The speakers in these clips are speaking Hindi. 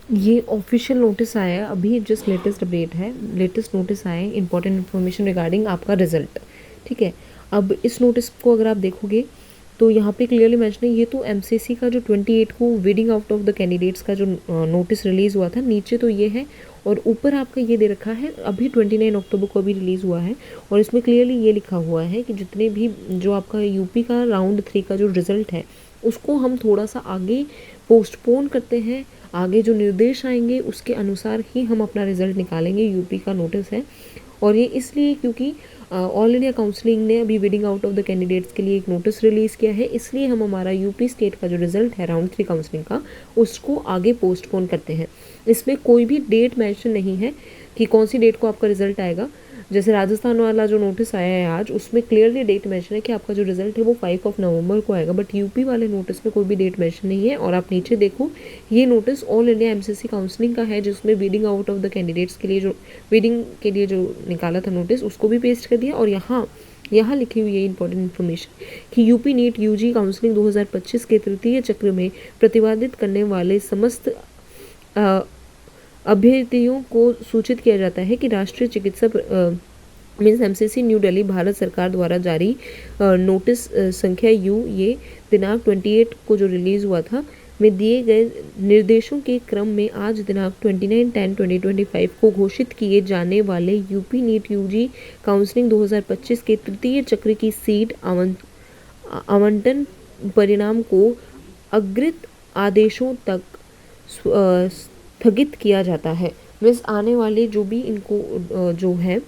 ये ऑफिशियल नोटिस आया है अभी, जस्ट लेटेस्ट अपडेट है, लेटेस्ट नोटिस आया है, इंपॉर्टेंट इन्फॉर्मेशन रिगार्डिंग आपका रिजल्ट। ठीक है, अब इस नोटिस को अगर आप देखोगे तो यहाँ पे क्लियरली मेंशन है, ये तो एमसीसी का जो 28 को weeding out of the candidates का जो नोटिस रिलीज़ हुआ था, नीचे तो ये है और ऊपर आपका ये दे रखा है अभी 29 अक्टूबर को अभी रिलीज़ हुआ है। और इसमें क्लियरली ये लिखा हुआ है कि जितने भी जो आपका यूपी का राउंड 3 का जो रिज़ल्ट है उसको हम थोड़ा सा आगे पोस्टपोन करते हैं, आगे जो निर्देश आएंगे उसके अनुसार ही हम अपना रिजल्ट निकालेंगे, यूपी का नोटिस है। और ये इसलिए क्योंकि ऑल इंडिया काउंसलिंग ने अभी weeding out of the candidates के लिए एक नोटिस रिलीज़ किया है, इसलिए हम हमारा यूपी स्टेट का जो रिजल्ट है राउंड 3 काउंसलिंग का उसको आगे पोस्टपोन करते हैं। इसमें कोई भी डेट मेंशन नहीं है कि कौन सी डेट को आपका रिजल्ट आएगा। जैसे राजस्थान वाला जो नोटिस आया है आज, उसमें क्लियरली डेट मेंशन है कि आपका जो रिजल्ट है वो 5 नवंबर को आएगा, बट यूपी वाले नोटिस में कोई भी डेट मेंशन नहीं है। और आप नीचे देखो, ये notice all India MCC counselling का है, जिसमें weeding out of the candidates के लिए जो वीडिंग के लिए जो निकाला था नोटिस उसको भी पेस्ट कर दिया। और यहाँ लिखी हुई है इंपॉर्टेंट इन्फॉर्मेशन कि यूपी नीट यूजी काउंसलिंग 2025 के तृतीय चक्र में प्रतिवादित करने वाले समस्त अभ्यर्थियों को सूचित किया जाता है कि राष्ट्रीय चिकित्सा means MCC new Delhi Bharat सरकार द्वारा जारी नोटिस संख्या यू ये दिनांक 28 को जो रिलीज़ हुआ था में दिए गए निर्देशों के क्रम में आज दिनांक 29/10/2025 को घोषित किए जाने वाले यूपी नीट यूजी काउंसलिंग 2025 के तृतीय चक्र की सीट आवंटन परिणाम को अग्रिम आदेशों तक स्थगित किया जाता है। मीन्स आने वाले जो भी इनको जो है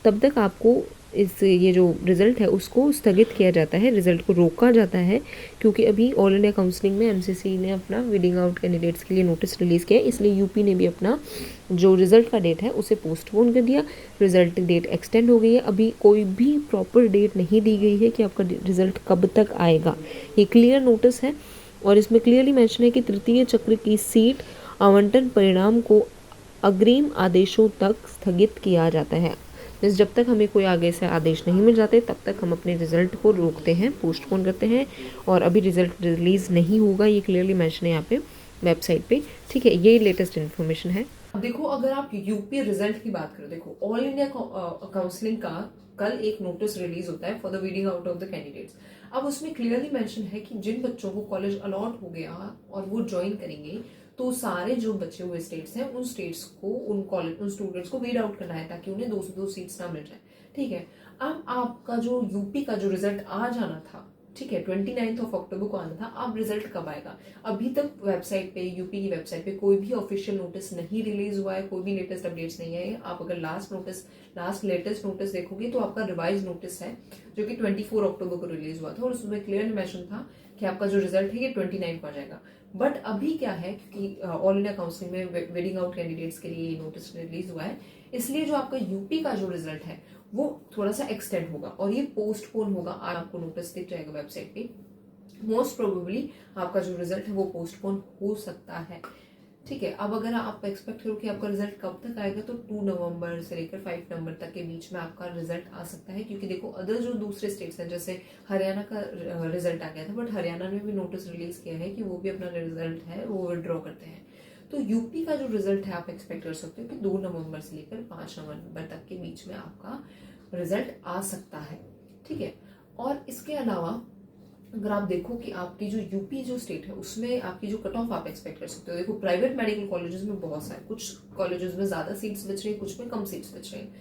तब तक आपको इस ये जो रिज़ल्ट है उसको स्थगित किया जाता है, रिज़ल्ट को रोका जाता है, क्योंकि अभी ऑल इंडिया काउंसलिंग में एमसीसी ने अपना वीडिंग आउट कैंडिडेट्स के लिए नोटिस रिलीज़ किया है, इसलिए यूपी ने भी अपना जो रिज़ल्ट का डेट है उसे पोस्टपोन कर दिया, रिज़ल्ट डेट एक्सटेंड हो गई है। अभी कोई भी प्रॉपर डेट नहीं दी गई है कि आपका रिज़ल्ट कब तक आएगा, ये क्लियर नोटिस है। और इसमें क्लियरली मेंशन है कि तृतीय चक्र की सीट आवंटन परिणाम को अग्रिम आदेशों तक स्थगित किया जाता है। मीन्स जब तक हमें कोई आगे से आदेश नहीं मिल जाते तब तक हम अपने रिजल्ट को रोकते हैं, पोस्टपोन करते हैं, और अभी रिजल्ट रिलीज़ नहीं होगा, ये क्लियरली मेंशन है यहाँ पे वेबसाइट पे। ठीक है, ये लेटेस्ट इन्फॉर्मेशन है। देखो, अगर आप यूपी रिजल्ट की बात करो, देखो ऑल इंडिया काउंसलिंग का कल एक नोटिस रिलीज होता है for the weeding out of the candidates. अब उसमें क्लियरली मेंशन है कि जिन बच्चों को कॉलेज अलॉट हो गया और वो ज्वाइन करेंगे, तो सारे जो बचे हुए स्टेट्स हैं उन स्टेट्स को उन स्टूडेंट्स को वीड आउट करना है ताकि उन्हें 202 सीट्स ना मिल जाए। ठीक है, अब आपका जो यूपी का जो रिजल्ट आ जाना था, ठीक है, 29 अक्टूबर को आना था, अब रिजल्ट कब आएगा? अभी तक वेबसाइट पे, यूपी की वेबसाइट पे कोई भी ऑफिशियल नोटिस नहीं रिलीज हुआ है, कोई भी लेटेस्ट अपडेट्स नहीं है। आप अगर लास्ट लेटेस्ट नोटिस देखोगे तो आपका रिवाइज नोटिस है जो कि 24 अक्टूबर को रिलीज हुआ था, और उसमें क्लियर मेंशन था कि आपका जो रिजल्ट है ये 29 को आ जाएगा। बट अभी क्या है, क्योंकि ऑल इंडिया काउंसलिंग में वेडिंग आउट कैंडिडेट्स के लिए नोटिस रिलीज हुआ है, इसलिए जो आपका यूपी का जो रिजल्ट है वो थोड़ा सा एक्सटेंड होगा और ये पोस्टपोन होगा। आज आपको नोटिस दिख जाएगा वेबसाइट पे, मोस्ट प्रोबेबली आपका जो रिजल्ट है वो पोस्टपोन हो सकता है। ठीक है, अब अगर आप एक्सपेक्ट करो कि आपका रिजल्ट कब तक आएगा, तो 2 नवंबर से लेकर 5 नवंबर तक के बीच में आपका रिजल्ट आ सकता है, क्योंकि देखो अदर जो दूसरे स्टेट्स हैं, जैसे हरियाणा का रिजल्ट आ गया था, बट हरियाणा ने भी नोटिस रिलीज किया है कि वो भी अपना रिजल्ट है वो विड्रॉ करते हैं। तो यूपी का जो रिजल्ट है आप एक्सपेक्ट कर सकते हो कि 2 नवंबर से लेकर 5 नवंबर तक के बीच में आपका रिजल्ट आ सकता है। ठीक है, और इसके अलावा अगर आप देखो कि आपकी जो यूपी जो स्टेट है उसमें आपकी जो कट ऑफ आप एक्सपेक्ट कर सकते हो। देखो प्राइवेट मेडिकल कॉलेजेस में बहुत सारे, कुछ कॉलेजेस में ज्यादा सीट्स बच रही है, कुछ में कम सीट्स बच रही हैं।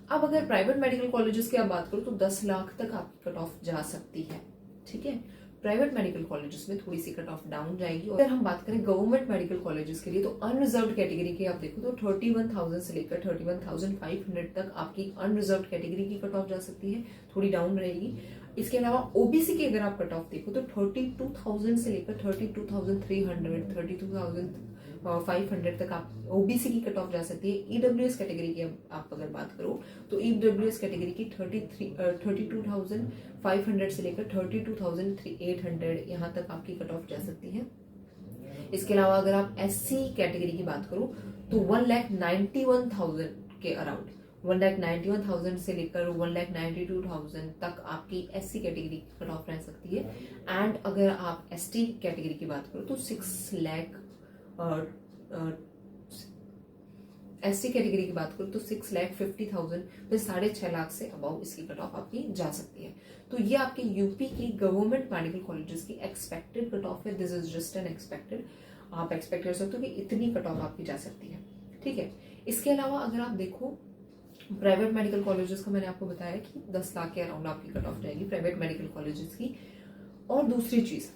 अब अगर प्राइवेट मेडिकल कॉलेजेस की आप बात करो तो 10 लाख तक आपकी कट ऑफ जा सकती है। ठीक है, प्राइवेट मेडिकल कॉलेजेस में थोड़ी सी कट ऑफ डाउन जाएगी। और अगर हम बात करें गवर्नमेंट मेडिकल कॉलेजेस के लिए, तो अनरिजर्व कैटेगरी की आप देखो तो 31,000 से लेकर 31,500 तक आपकी अनरिजर्व कैटेगरी की कट ऑफ जा सकती है, थोड़ी डाउन रहेगी। इसके अलावा ओबीसी की अगर आप कट ऑफ देखो तो 32,000 से लेकर 32,300 32,500 तक आप ओबीसी की कट ऑफ जा सकती है। ईडब्ल्यूएस कैटेगरी की आप अगर बात करो तो ईडब्ल्यूएस कैटेगरी की 32,500 से लेकर 32,800 यहाँ तक आपकी कट ऑफ जा सकती है। इसके अलावा अगर आप एससी कैटेगरी की बात करो तो 1,91,000 के अराउंड, 1,91,000 से लेकर 1,92,000 तक आपकी एससी कैटेगरी की कट ऑफ रह सकती है। एंड अगर आप एसटी कैटेगरी की बात करो तो 6 लाख SC कैटेगरी की बात करूँ तो 6,50,000 तो 6.5 लाख से अबाउ इसकी कट ऑफ आपकी जा सकती है। तो ये आपके यूपी की गवर्नमेंट मेडिकल कॉलेजेस की एक्सपेक्टेड कट ऑफ है। This is just an expected, आप एक्सपेक्ट कर सकते हो कि इतनी कट ऑफ आपकी जा सकती है, ठीक है। इसके अलावा अगर आप देखो प्राइवेट मेडिकल कॉलेजेस का, मैंने आपको बताया कि 10 लाख के अराउंड आपकी कट ऑफ जाएगी प्राइवेट मेडिकल कॉलेजेस की। और दूसरी चीज,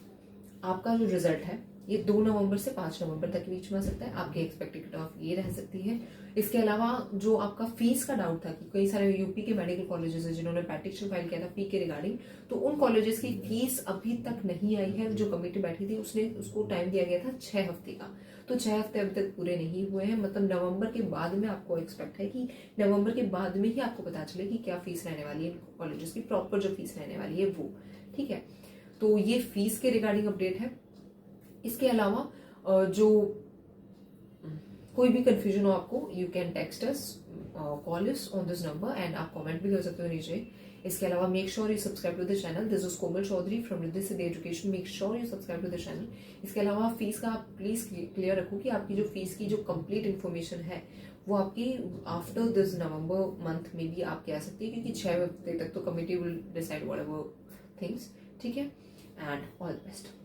आपका जो रिजल्ट है ये 2 नवंबर से 5 नवंबर तक के बीच में आ सकता है, आपकी एक्सपेक्टेड कट ऑफ ये रह सकती है। इसके अलावा जो आपका फीस का डाउट था कि कई सारे यूपी के मेडिकल कॉलेजेस हैं जिन्होंने पेटिशन फाइल किया था फी के रिगार्डिंग, तो उन कॉलेजेस की फीस अभी तक नहीं आई है। जो कमेटी बैठी थी उसने उसको टाइम दिया गया था 6 हफ्ते का, तो 6 हफ्ते अभी तक पूरे नहीं हुए हैं। मतलब नवंबर के बाद में आपको एक्सपेक्ट है कि नवंबर के बाद में ही आपको पता चले कि क्या फीस रहने वाली है कॉलेजेस की, प्रॉपर जो फीस रहने वाली है वो, ठीक है। तो ये फीस के रिगार्डिंग अपडेट है। इसके अलावा जो कोई भी कंफ्यूजन हो आपको, you can text us, call us on this number and आप कमेंट भी कर सकते हो नीचे। इसके अलावा make sure you subscribe to the channel. This is Komal Chaudhary from Riddhi Siddhi education. Make sure you subscribe to the channel. इसके अलावा फीस का आप प्लीज क्लियर रखो कि आपकी जो फीस की जो कंप्लीट इन्फॉर्मेशन है वो आपकी आफ्टर दिस नवंबर मंथ में भी आपकी आ सकती है, क्योंकि 6 हफ्ते तक तो committee will decide whatever things, ठीक है। And all the best.